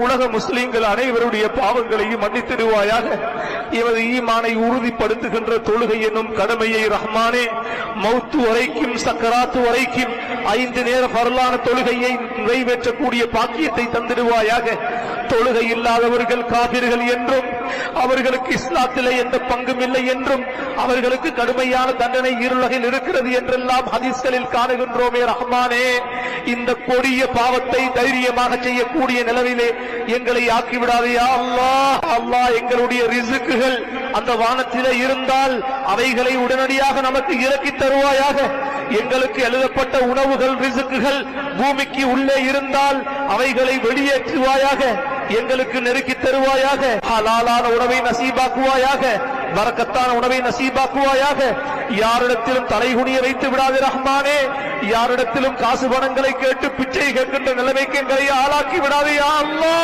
உலக முஸ்லிம்கள் அனைவருடைய பாவங்களையும் மன்னித்திடுவாயாக. இவர் ஈமானை உறுதிப்படுத்துகின்ற தொழுகை என்னும் கடமையை ரஹ்மானே மௌத்து வரைக்கும் சக்கராத்து வரைக்கும் 5 நேர ஃபர்லான தொழுகையை நிறைவேற்றக்கூடிய பாக்கியத்தை தந்திடுவாயாக. தொழுகை இல்லாதவர்கள் காபிர்கள் என்றும் அவர்களுக்கு இஸ்லாத்திலே எந்த பங்கும் இல்லை என்றும் அவர்களுக்கு கடுமையான தண்டனை இருளகில் இருக்கிறது என்றெல்லாம் ஹதீஸ்களில் காணுகின்றோமே ரஹ்மானே, இந்த கொடிய பாவத்தை தைரியமாக செய்யக்கூடிய நிலவிலே எங்களை ஆக்கிவிடாதே அல்லாஹ். அல்லாஹ் எங்களுடைய ரிஸ்குகள் அந்த வானத்திலே இருந்தால் அவைகளை உடனடியாக நமக்கு இறக்கி தருவாயாக. எங்களுக்கு எழுதப்பட்ட உணவுகள் ரிஸ்குகள் பூமிக்கு உள்ளே இருந்தால் அவைகளை வெளியேற்றுவாயாக. எங்களுக்கு நெருக்கி தருவாயாக. ஹலாலான உணவை நசீபாக்குவாயாக. பரக்கத்தான உணவை நசீபாக்குவாயாக. யாரிடத்திலும் தலைகுனிய வைத்து விடாதே ரஹ்மானே. யாரிடத்திலும் காசு பணங்களை கேட்டு பிச்சை கேட்கின்ற நிலைமைக்கு எங்களை ஆளாக்கி விடாதே யா அல்லாஹ்.